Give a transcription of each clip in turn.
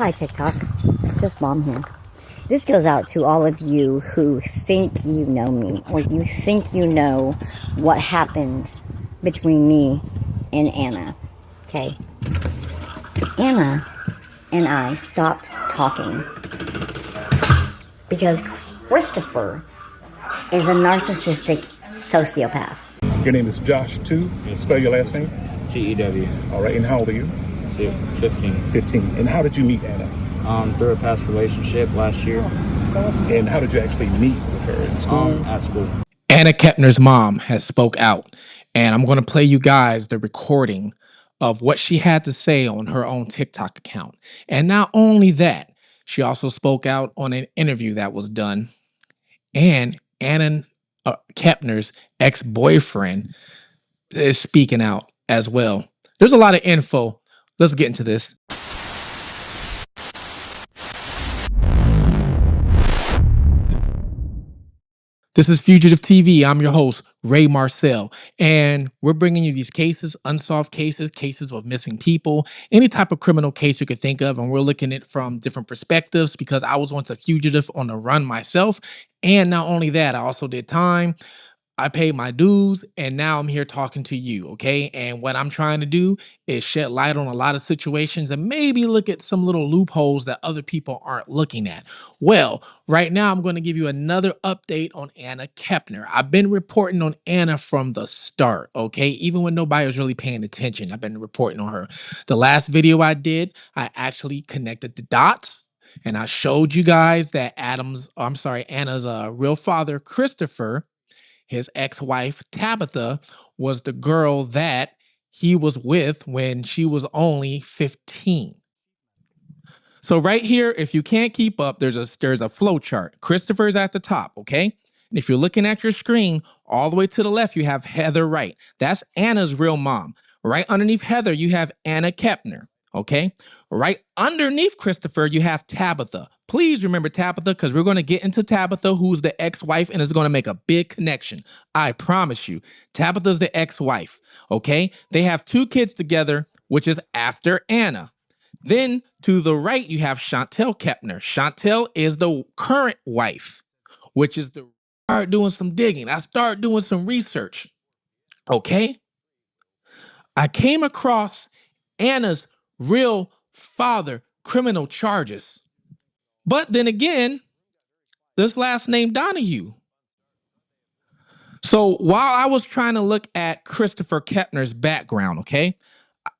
Hi, TikTok. Just Mom here. This goes out to all of you who think you know me, or you think you know what happened between me and Anna. Okay? Anna and I stopped talking because Christopher is a narcissistic sociopath. Your name is Josh, too. Spell your last name. T-E-W. All right, and how old are you? 15. 15. And how did you meet Anna? Through a past relationship last year. And how did you actually meet with her? In school? At school. Anna Kepner's mom has spoke out, and I'm going to play you guys the recording of what she had to say on her own TikTok account. And not only that, she also spoke out on an interview that was done, and Anna Kepner's ex-boyfriend is speaking out as well. There's a lot of info. Let's get into this. This is Fugitive TV. I'm your host, Ray Marcel, and we're bringing you these cases, unsolved cases, cases of missing people, any type of criminal case you could think of, and we're looking at it from different perspectives because I was once a fugitive on the run myself, and not only that, I also did time. I paid my dues, and now I'm here talking to you, okay? And what I'm trying to do is shed light on a lot of situations and maybe look at some little loopholes that other people aren't looking at. Well, right now I'm going to give you another update on Anna Kepner. I've been reporting on Anna from the start, okay? Even when nobody was really paying attention, I've been reporting on her. The last video I did, I actually connected the dots. And I showed you guys that Anna's real father, Christopher, his ex-wife, Tabitha, was the girl that he was with when she was only 15. So right here, if you can't keep up, there's a flow chart. Christopher's at the top, okay? And if you're looking at your screen, all the way to the left, you have Heather Wright. That's Anna's real mom. Right underneath Heather, you have Anna Kepner, okay? Right underneath Christopher, you have Tabitha. Please remember Tabitha, because we're going to get into Tabitha, who's the ex-wife, and it's going to make a big connection. I promise you. Tabitha's the ex-wife, okay? They have 2 kids together, which is after Anna. Then to the right, you have Chantel Kepner. Chantel is the current wife, which is the start doing some digging. I start doing some research. Okay. I came across Anna's real father criminal charges. But then again, this last name Donahue. So while I was trying to look at Christopher Kepner's background, okay,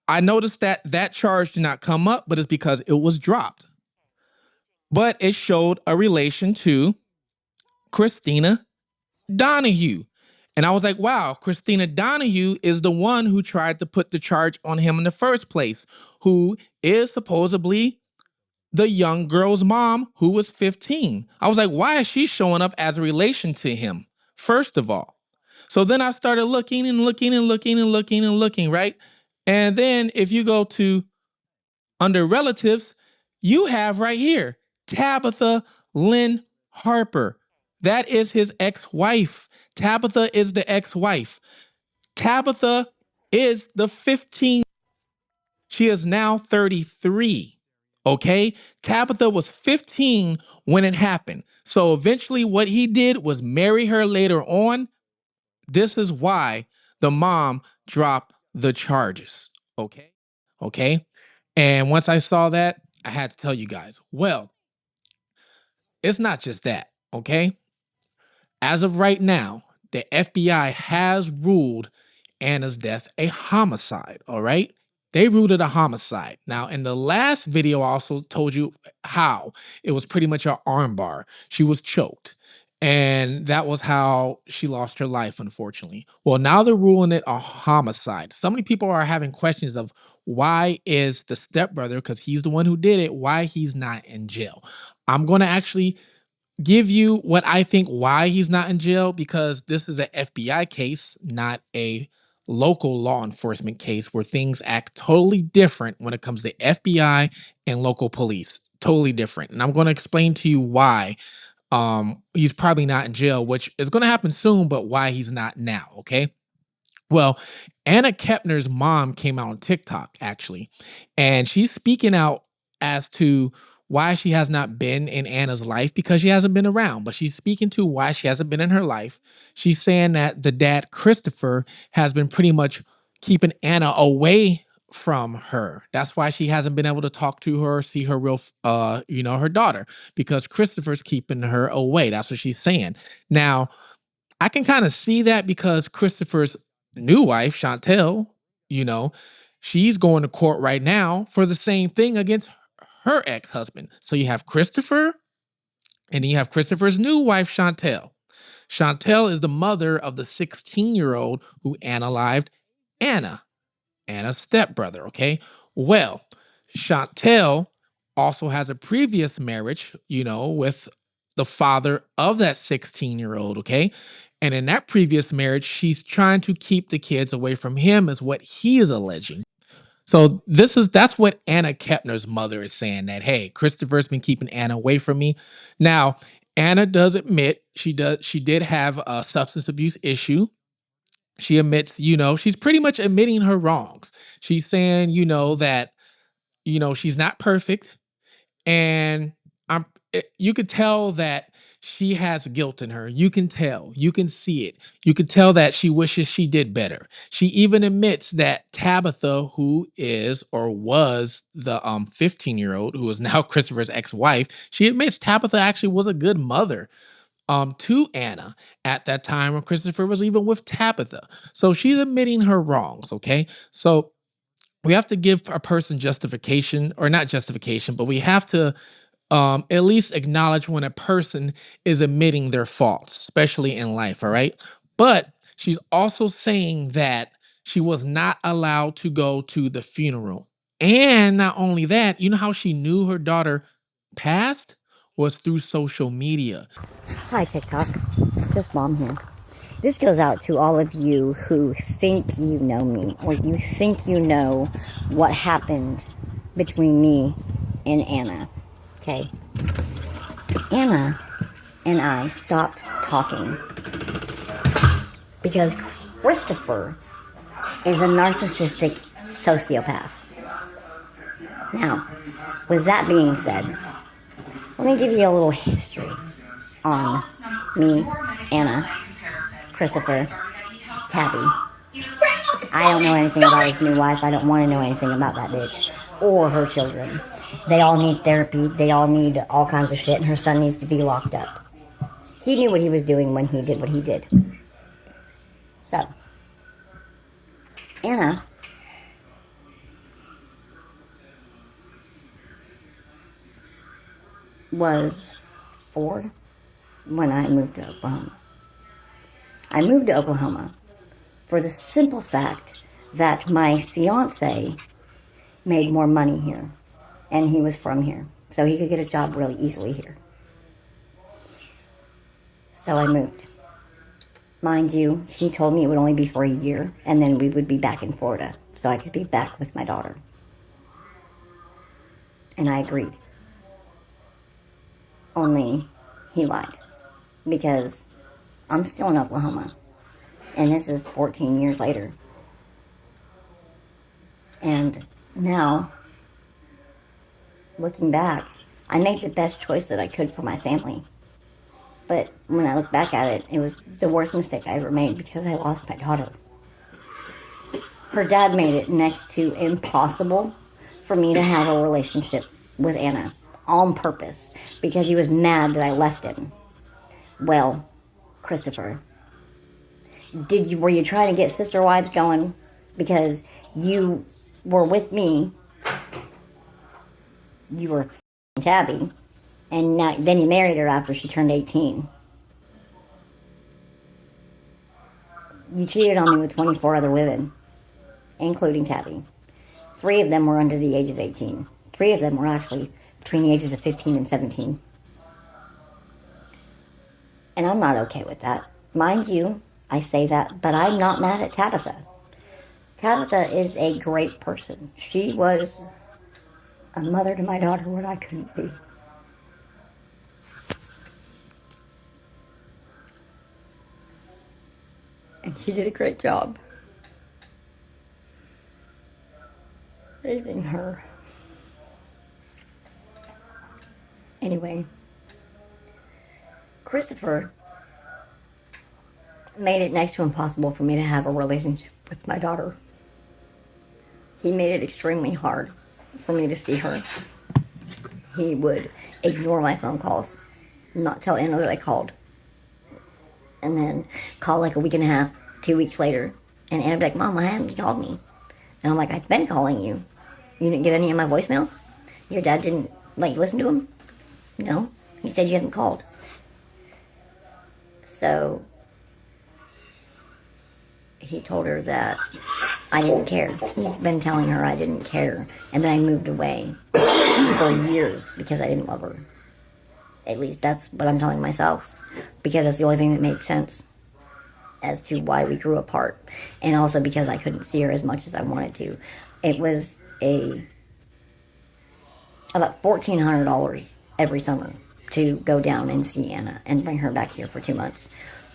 I noticed that that charge did not come up, but it's because it was dropped. But it showed a relation to Christina Donahue. And I was like, wow, Christina Donahue is the one who tried to put the charge on him in the first place, who is supposedly the young girl's mom who was 15. I was like, why is she showing up as a relation to him, first of all? So then I started looking and looking and looking and looking and looking, right? And then if you go to under relatives, you have right here Tabitha Lynn Harper. That is his ex-wife. Tabitha is the ex-wife. Tabitha is the 15. She is now 33. Okay? Tabitha was 15 when it happened. So eventually what he did was marry her later on. This is why the mom dropped the charges. Okay? Okay? And once I saw that, I had to tell you guys, well, it's not just that, okay? As of right now, the FBI has ruled Anna's death a homicide, all right? They ruled it a homicide. Now, in the last video, I also told you how it was pretty much an armbar. She was choked. And that was how she lost her life, unfortunately. Well, now they're ruling it a homicide. So many people are having questions of why is the stepbrother, because he's the one who did it, why he's not in jail. I'm going to actually give you what I think why he's not in jail, because this is an FBI case, not a local law enforcement case where things act totally different when it comes to FBI and local police. Totally different. And I'm going to explain to you why he's probably not in jail, which is going to happen soon, but why he's not now, okay? Well, Anna Kepner's mom came out on TikTok, actually, and she's speaking out as to why she has not been in Anna's life because she hasn't been around, but she's speaking to why she hasn't been in her life. She's saying that the dad, Christopher, has been pretty much keeping Anna away from her. That's why she hasn't been able to talk to her, see her real, her daughter, because Christopher's keeping her away. That's what she's saying. Now, I can kind of see that because Christopher's new wife, Chantel, you know, she's going to court right now for the same thing against her ex-husband. So you have Christopher and then you have Christopher's new wife, Chantel. Chantel is the mother of the 16-year-old who unalived Anna. Anna's stepbrother, okay? Well, Chantel also has a previous marriage, with the father of that 16-year-old, okay? And in that previous marriage, she's trying to keep the kids away from him, is what he is alleging. So that's what Anna Kepner's mother is saying, that hey, Christopher's been keeping Anna away from me. Now, Anna does admit she did have a substance abuse issue. She admits, she's pretty much admitting her wrongs. She's saying, that, she's not perfect. And you could tell that she has guilt in her. You can tell, you can see it. You could tell that she wishes she did better. She even admits that Tabitha, who is or was the 15-year-old, who is now Christopher's ex-wife, she admits Tabitha actually was a good mother to Anna at that time when Christopher was even with Tabitha. So she's admitting her wrongs, okay? So we have to give a person justification, or not justification, but we have to at least acknowledge when a person is admitting their faults, especially in life, all right? But she's also saying that she was not allowed to go to the funeral. And not only that, you know how she knew her daughter passed? Was through social media. Hi, TikTok. Just Mom here. This goes out to all of you who think you know me, or you think you know what happened between me and Anna. Okay? Anna and I stopped talking because Christopher is a narcissistic sociopath. Now, with that being said, let me give you a little history on me, Anna, Christopher, Tabby. I don't know anything about his new wife. I don't want to know anything about that bitch or her children. They all need therapy. They all need all kinds of shit, and her son needs to be locked up. He knew what he was doing when he did what he did. So, Anna was 4 when I moved to Oklahoma. I moved to Oklahoma for the simple fact that my fiance made more money here, and he was from here, so he could get a job really easily here. So I moved. Mind you, he told me it would only be for a year, and then we would be back in Florida, so I could be back with my daughter. And I agreed. Only he lied, because I'm still in Oklahoma, and this is 14 years later. And now, looking back, I made the best choice that I could for my family. But when I look back at it, it was the worst mistake I ever made because I lost my daughter. Her dad made it next to impossible for me to have a relationship with Anna on purpose because he was mad that I left him. Well, Christopher, were you trying to get sister wives going because you were with me? You were Tabby, and then you married her after she turned 18. You cheated on me with 24 other women, including Tabby. 3 of them were under the age of 18. 3 of them were actually between the ages of 15 and 17. And I'm not okay with that. Mind you, I say that, but I'm not mad at Tabitha. Tabitha is a great person. She was a mother to my daughter when I couldn't be. And she did a great job raising her. Anyway, Christopher made it next to impossible for me to have a relationship with my daughter. He made it extremely hard for me to see her. He would ignore my phone calls, not tell Anna that I called, and then call like a week and a half, 2 weeks later, and Anna would be like, Mom, why haven't you called me? And I'm like, I've been calling you. You didn't get any of my voicemails? Your dad didn't, listen to them? No. He said you haven't called. So, he told her that I didn't care. He's been telling her I didn't care. And then I moved away for years because I didn't love her. At least that's what I'm telling myself. Because that's the only thing that made sense as to why we grew apart. And also because I couldn't see her as much as I wanted to. It was about $1,400 every summer to go down and see Anna and bring her back here for 2 months.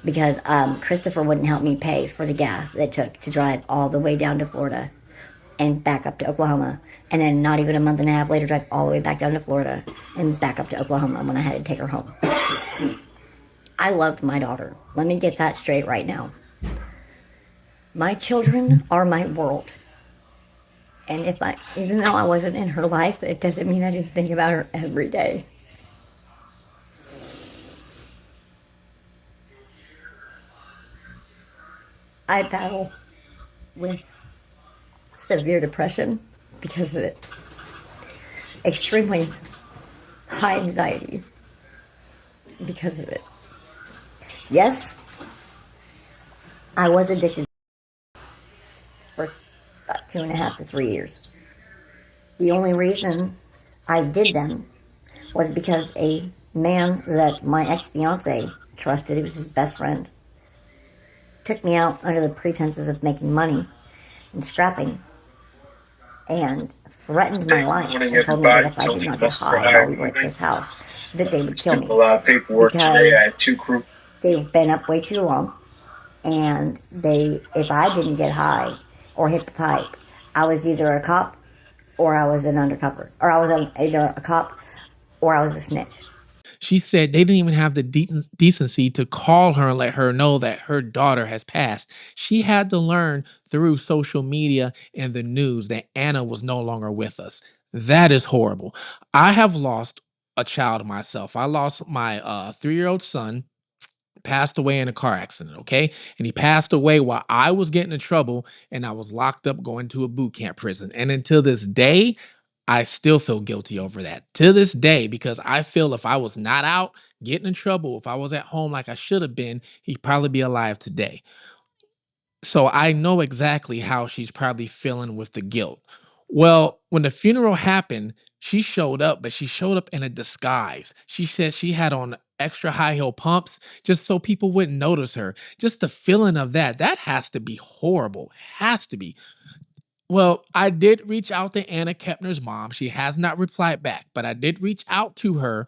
Because Christopher wouldn't help me pay for the gas it took to drive all the way down to Florida and back up to Oklahoma. And then not even a month and a half later, drive all the way back down to Florida and back up to Oklahoma when I had to take her home. I loved my daughter. Let me get that straight right now. My children are my world. And even though I wasn't in her life, it doesn't mean I didn't think about her every day. I battle with severe depression because of it. Extremely high anxiety because of it. Yes, I was addicted for about 2.5 to 3 years. The only reason I did them was because a man that my ex-fiance trusted, he was his best friend, took me out under the pretenses of making money and scrapping and threatened my life and told me that if I did not get high while we were at this house, that they would kill me. A lot of paperwork today. I had 2 crew. They've been up way too long, and if I didn't get high or hit the pipe, I was either a cop or I was an undercover, or I was either a cop or I was a snitch. She said they didn't even have the decency to call her and let her know that her daughter has passed. She had to learn through social media and the news that Anna was no longer with us. That is horrible. I have lost a child myself. I lost my 3-year-old son, passed away in a car accident, okay? And he passed away while I was getting in trouble and I was locked up going to a boot camp prison. And until this day, I still feel guilty over that. To this day, because I feel if I was not out getting in trouble, if I was at home like I should have been, he'd probably be alive today. So I know exactly how she's probably feeling with the guilt. Well, when the funeral happened, she showed up, but she showed up in a disguise. She said she had on extra high heel pumps just so people wouldn't notice her. Just the feeling of that has to be horrible. Has to be. Well, I did reach out to Anna Kepner's mom. She has not replied back, but I did reach out to her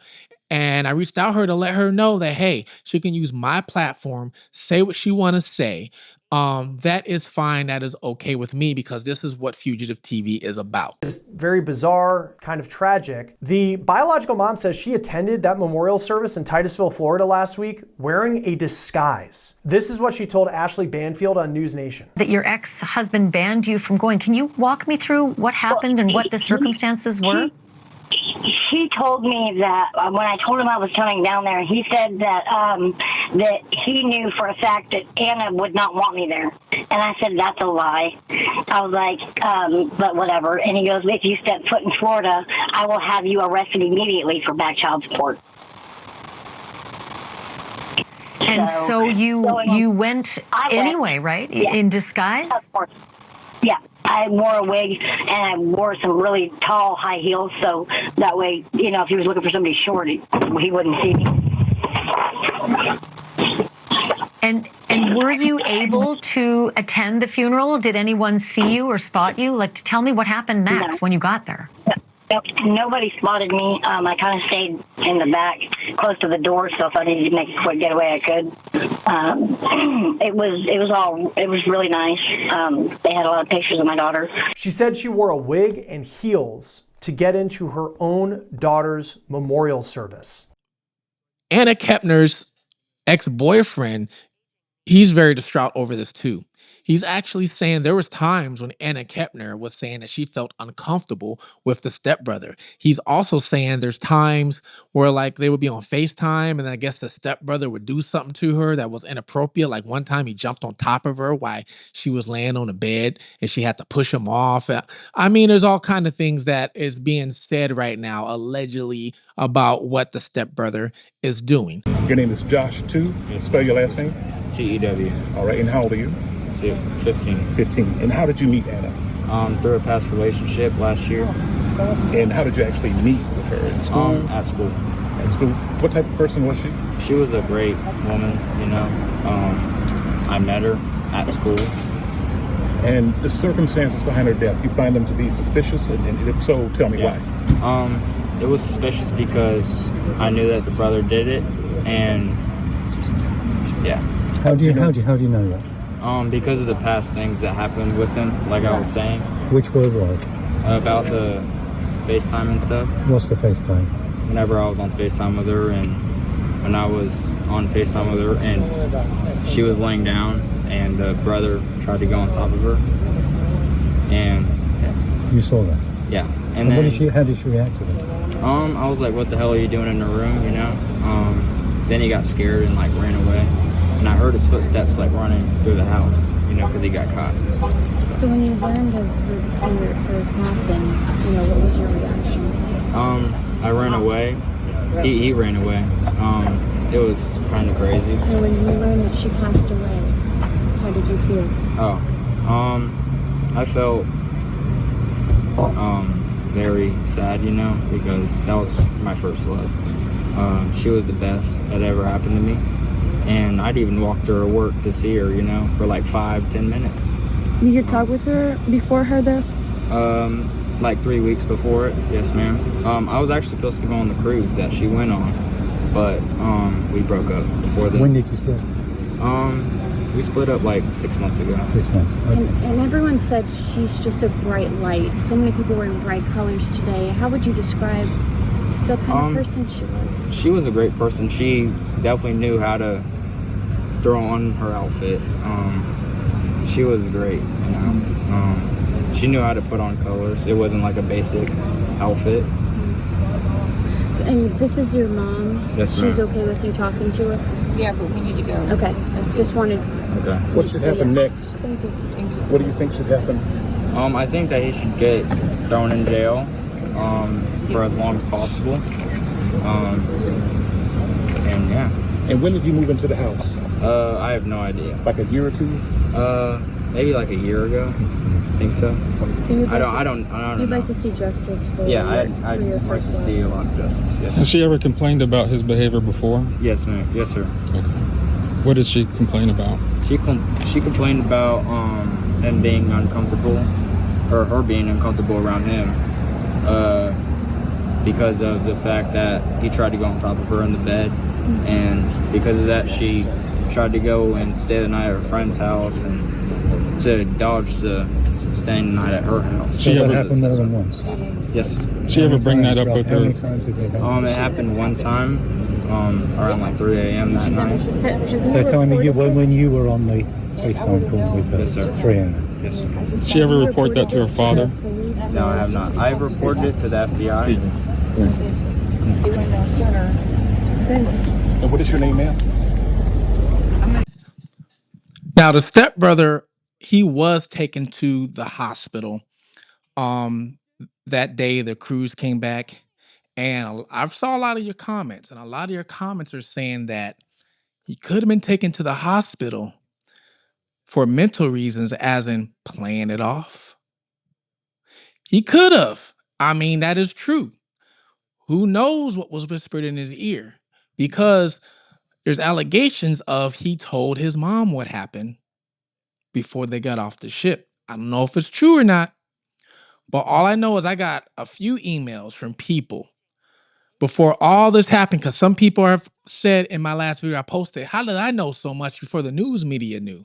and I reached out her to let her know that, hey, she can use my platform, say what she want to say. That is fine. That is okay with me because this is what Fugitive TV is about. It's very bizarre, kind of tragic. The biological mom says she attended that memorial service in Titusville, Florida last week wearing a disguise. This is what she told Ashley Banfield on News Nation. That your ex-husband banned you from going. Can you walk me through what happened and what the circumstances were? He told me that when I told him I was coming down there, he said that that he knew for a fact that Anna would not want me there. And I said, that's a lie. I was like, but whatever. And he goes, if you step foot in Florida, I will have you arrested immediately for back child support. And so you went anyway, right? Yeah. In disguise? Of course. Yeah. I wore a wig and I wore some really tall high heels, so that way, you know, if he was looking for somebody short, he wouldn't see me. And were you able to attend the funeral? Did anyone see you or spot you? Like, tell me what happened next when you got there. Nobody spotted me. I kind of stayed in the back, close to the door, so if I needed to make a quick getaway, I could. It was really nice. They had a lot of pictures of my daughter. She said she wore a wig and heels to get into her own daughter's memorial service. Anna Kepner's ex-boyfriend, he's very distraught over this too. He's actually saying there was times when Anna Kepner was saying that she felt uncomfortable with the stepbrother. He's also saying there's times where like they would be on FaceTime and then I guess the stepbrother would do something to her that was inappropriate. Like one time he jumped on top of her while she was laying on the bed and she had to push him off. I mean, there's all kind of things that is being said right now, allegedly, about what the stepbrother is doing. Your name is Josh too. Spell your last name. TEW. All right. And how old are you? 15. 15. And how did you meet Anna? Through a past relationship last year. And how did you actually meet with her? In school? At school. At school. What type of person was she? She was a great woman, you know. I met her at school. And the circumstances behind her death, you find them to be suspicious? And if so, tell me why. It was suspicious because I knew that the brother did it, and yeah. How do you know that? Because of the past things that happened with him, like I was saying. Which were what? About the FaceTime and stuff. What's the FaceTime? Whenever I was on FaceTime with her, and when I was on FaceTime with her, and she was laying down, and the brother tried to go on top of her, and yeah. You saw that? Yeah. And then, how did she react to that? I was like, what the hell are you doing in the room, you know? Then he got scared and like ran away. And I heard his footsteps like running through the house, you know, because he got caught. So when you learned of her passing, you know, what was your reaction? I ran away. He ran away. It was kind of crazy. And when you learned that she passed away, how did you feel? I felt very sad, you know, because that was my first love. She was the best that ever happened to me. And I'd even walk to her work to see her, you know, for like 5-10 minutes. You could talk with her before her death? Like 3 weeks before it, yes ma'am. I was actually supposed to go on the cruise that she went on, but we broke up before then. When did you split? We split up like 6 months ago. 6 months. Okay. And everyone said she's just a bright light. So many people wearing bright colors today. How would you describe the kind of person she was? She was a great person. She definitely knew how to throw on her outfit. She was great, you know. She knew how to put on colors. It wasn't like a basic outfit. And this is your mom? Yes, ma'am. She's okay with you talking to us? Yeah, but we need to go. Okay. Just wanted... Okay. What should happen next? Thank you. Thank you. What do you think should happen? I think that he should get thrown in jail for as long as possible. And yeah. And when did you move into the house? I have no idea. Like a year or two? Maybe like a year ago. I think so. I don't You'd know. like to see justice for I'd your like first to love. see a lot of justice. Yes, Has she ever complained about his behavior before? yes ma'am. Yes, sir. What did she complain about? She complained about him being uncomfortable, or her being uncomfortable around him, because of the fact that he tried to go on top of her in the bed, and because of that she tried to go and stay the night at her friend's house and to dodge the staying the night at her house. So that happened more than once? Yes. Did she ever bring that up with How her? many times did it happen? It happened one time, around like 3 a.m. that night. That time when you were on the FaceTime call with her? Yes, sir. 3 a.m. Yes, sir. Did she ever report that to her father? No, I have not. I've reported it to the FBI. If you would know sooner. And what is your name, ma'am? Now, the stepbrother, he was taken to the hospital. That day the cruise came back, and I saw a lot of your comments, and a lot of your comments are saying that he could have been taken to the hospital for mental reasons, as in playing it off. He could have. I mean, that is true. Who knows what was whispered in his ear? Because there's allegations of he told his mom what happened before they got off the ship. I don't know if it's true or not, but all I know is I got a few emails from people before all this happened, because some people have said in my last video I posted, how did I know so much before the news media knew?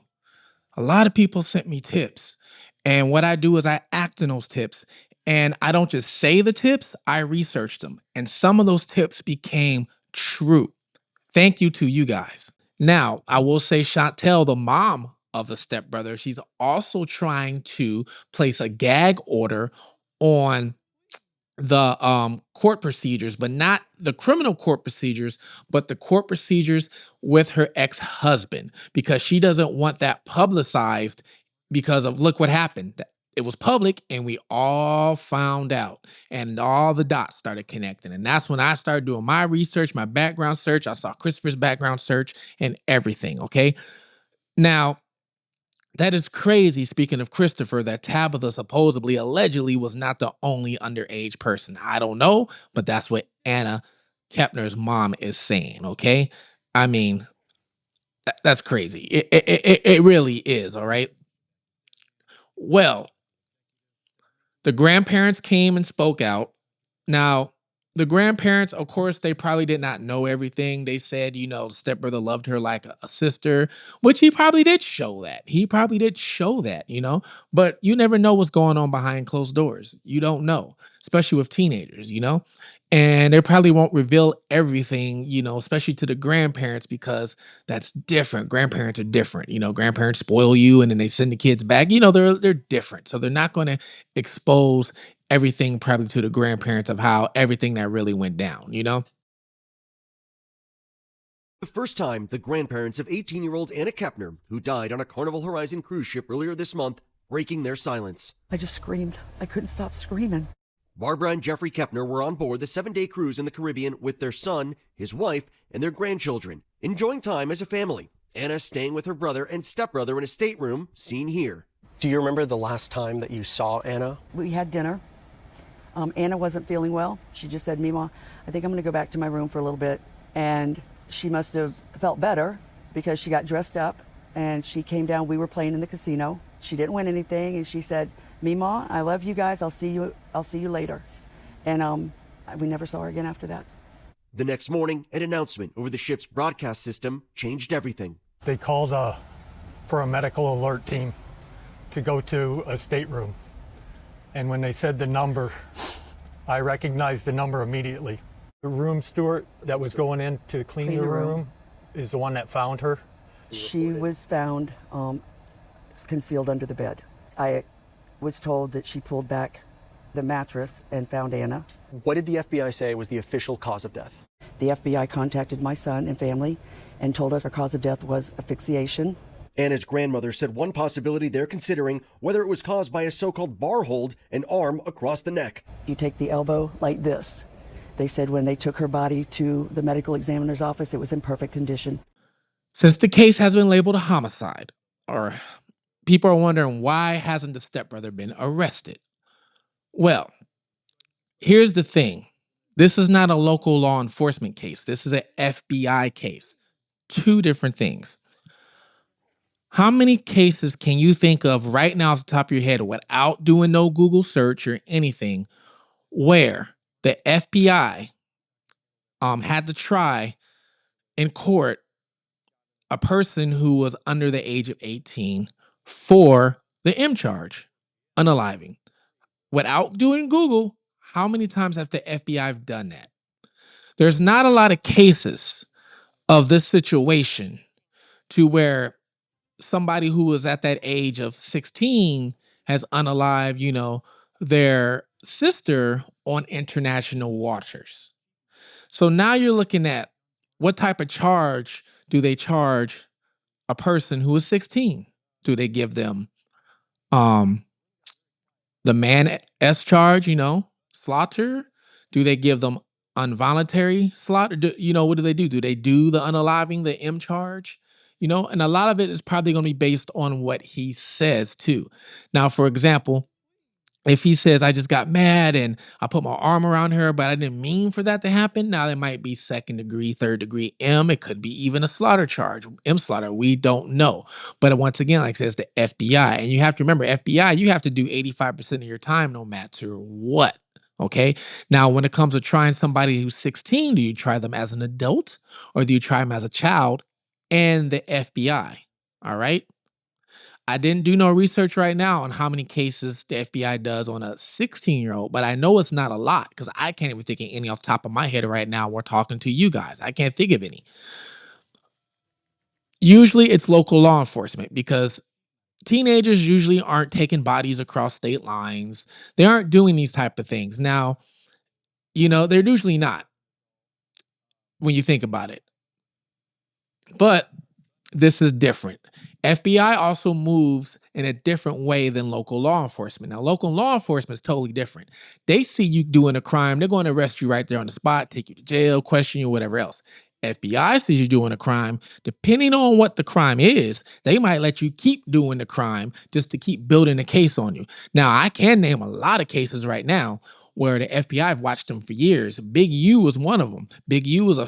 A lot of people sent me tips, and what I do is I act on those tips, And I don't just say the tips, I researched them. And some of those tips became true. Thank you to you guys. Now, I will say Chantel, the mom of the stepbrother, she's also trying to place a gag order on the court procedures, but not the criminal court procedures, but the court procedures with her ex-husband, because she doesn't want that publicized, because of, look what happened. It was public and we all found out, and all the dots started connecting. And that's when I started doing my research, my background search. I saw Christopher's background search and everything. Okay. Now, that is crazy. Speaking of Christopher, that Tabitha supposedly, allegedly was not the only underage person. I don't know, but that's what Anna Kepner's mom is saying. Okay. I mean, that's crazy. It really is. All right. Well, the grandparents came and spoke out. Now, the grandparents, of course, they probably did not know everything. They said, the stepbrother loved her like a sister, which he probably did show that. He probably did show that. But you never know what's going on behind closed doors. You don't know, especially with teenagers. And they probably won't reveal everything, especially to the grandparents, because that's different. Grandparents are different. Grandparents spoil you and then they send the kids back. They're different. So they're not going to expose everything probably to the grandparents of how everything that really went down. The first time the grandparents of 18-year-old Anna Kepner, who died on a Carnival Horizon cruise ship earlier this month, breaking their silence. I just screamed. I couldn't stop screaming. Barbara and Jeffrey Kepner were on board the 7-day cruise in the Caribbean with their son, his wife, and their grandchildren, enjoying time as a family. Anna staying with her brother and stepbrother in a stateroom, seen here. Do you remember the last time that you saw Anna? We had dinner. Anna wasn't feeling well. She just said, Mima, I think I'm going to go back to my room for a little bit. And she must have felt better because she got dressed up and she came down. We were playing in the casino. She didn't win anything. And she said, Mima, I love you guys. I'll see you later. And we never saw her again after that. The next morning, an announcement over the ship's broadcast system changed everything. They called for a medical alert team to go to a stateroom. And when they said the number, I recognized the number immediately. The room steward that was going in to clean the room is the one that found her. She was found concealed under the bed. I was told that she pulled back the mattress and found Anna. What did the FBI say was the official cause of death? The FBI contacted my son and family and told us our cause of death was asphyxiation. Anna's grandmother said one possibility they're considering, whether it was caused by a so-called bar hold, an arm across the neck. You take the elbow like this. They said when they took her body to the medical examiner's office, it was in perfect condition. Since the case has been labeled a homicide, or people are wondering, why hasn't the stepbrother been arrested? Well, here's the thing. This is not a local law enforcement case. This is an FBI case. Two different things. How many cases can you think of right now off the top of your head without doing no Google search or anything where the FBI had to try in court a person who was under the age of 18 for the M charge, unaliving? Without doing Google, how many times have the FBI done that? There's not a lot of cases of this situation to where somebody who was at that age of 16 has unalived, their sister on international waters. So now you're looking at what type of charge do they charge a person who is 16? Do they give them the man S charge, slaughter? Do they give them involuntary slaughter? What do they do? Do they do the unaliving, the M charge? And a lot of it is probably going to be based on what he says too. Now, for example, if he says, I just got mad and I put my arm around her, but I didn't mean for that to happen. Now, it might be 2nd degree, 3rd degree M. It could be even a slaughter charge, M slaughter. We don't know. But once again, like I says, the FBI. And you have to remember, FBI, you have to do 85% of your time no matter what. Okay. Now, when it comes to trying somebody who's 16, do you try them as an adult or do you try them as a child and the FBI? All right. I didn't do no research right now on how many cases the FBI does on a 16-year-old, but I know it's not a lot because I can't even think of any off the top of my head right now. We're talking to you guys. I can't think of any. Usually it's local law enforcement because teenagers usually aren't taking bodies across state lines. They aren't doing these type of things. Now, they're usually not when you think about it. But this is different. FBI also moves in a different way than local law enforcement. Now, local law enforcement is totally different. They see you doing a crime, they're going to arrest you right there on the spot, take you to jail, question you, whatever else. FBI sees you doing a crime. Depending on what the crime is, they might let you keep doing the crime just to keep building a case on you. Now, I can name a lot of cases right now where the FBI have watched them for years. Big U was one of them. Big U was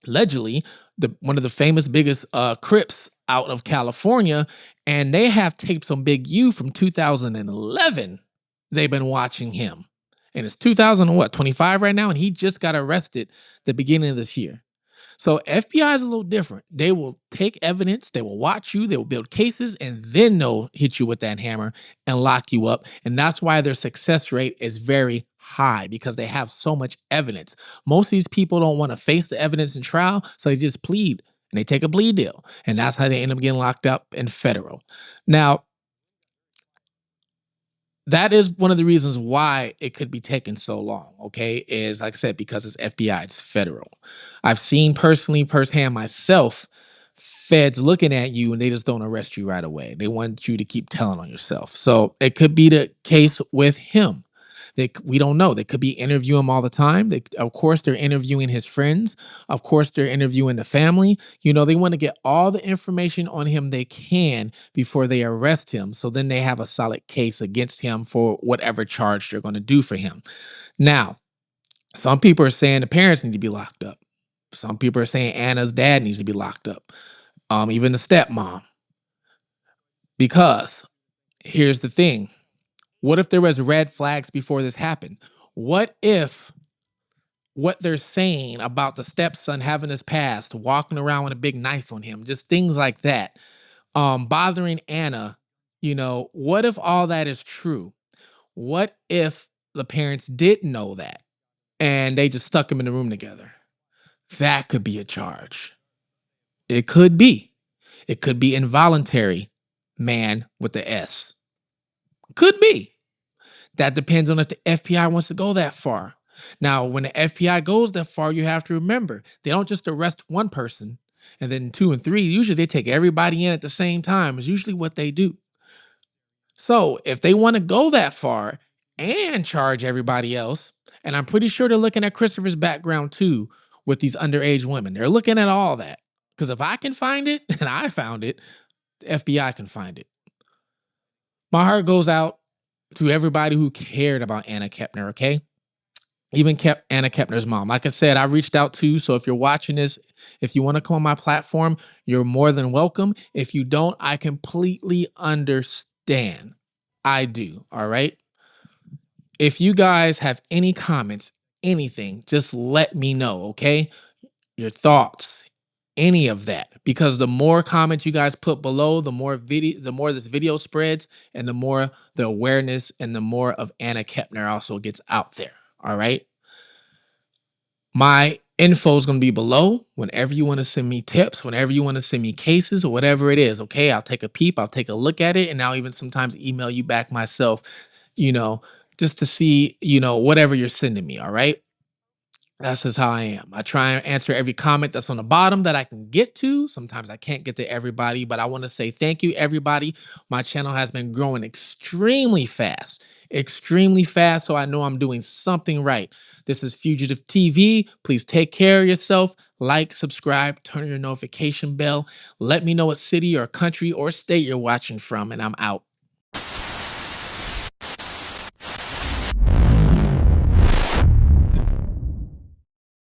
allegedly one of the famous biggest Crips out of California, and they have tapes on Big U from 2011. They've been watching him, and it's 2025 right now, and he just got arrested the beginning of this year. So FBI is a little different. They will take evidence, they will watch you, they will build cases, and then they'll hit you with that hammer and lock you up. And that's why their success rate is very high because they have so much evidence. Most of these people don't want to face the evidence in trial, so they just plead and they take a plea deal. And that's how they end up getting locked up in federal. Now, that is one of the reasons why it could be taking so long, okay? Is like I said, because it's FBI, it's federal. I've seen firsthand myself, feds looking at you and they just don't arrest you right away. They want you to keep telling on yourself. So it could be the case with him. We don't know. They could be interviewing him all the time. Of course, they're interviewing his friends. Of course, they're interviewing the family. They want to get all the information on him they can before they arrest him. So then they have a solid case against him for whatever charge they're going to do for him. Now, some people are saying the parents need to be locked up. Some people are saying Anna's dad needs to be locked up. Even the stepmom. Because here's the thing. What if there was red flags before this happened? What if what they're saying about the stepson having his past, walking around with a big knife on him, just things like that, bothering Anna, what if all that is true? What if the parents did know that and they just stuck him in the room together? That could be a charge. It could be. It could be involuntary man with the S. Could be. That depends on if the FBI wants to go that far. Now, when the FBI goes that far, you have to remember, they don't just arrest one person and then 2 and 3. Usually they take everybody in at the same time is usually what they do. So if they want to go that far and charge everybody else, and I'm pretty sure they're looking at Christopher's background too with these underage women. They're looking at all that. Because if I can find it, and I found it, the FBI can find it. My heart goes out to everybody who cared about Anna Kepner, okay? Even Anna Kepner's mom. Like I said, I reached out to you. So if you're watching this, if you want to come on my platform, you're more than welcome. If you don't, I completely understand. I do. All right. If you guys have any comments, anything, just let me know. Okay. Your thoughts, any of that, because the more comments you guys put below, the more this video spreads and the more the awareness and the more of Anna Kepner also gets out there. All right. My info is going to be below whenever you want to send me tips, whenever you want to send me cases or whatever it is. Okay. I'll take a peep. I'll take a look at it. And I'll even sometimes email you back myself, just to see, whatever you're sending me. All right. That's just how I am. I try and answer every comment that's on the bottom that I can get to. Sometimes I can't get to everybody, but I want to say thank you, everybody. My channel has been growing extremely fast. So I know I'm doing something right. This is Fugitive TV. Please take care of yourself. Like, subscribe, turn on your notification bell. Let me know what city or country or state you're watching from, and I'm out.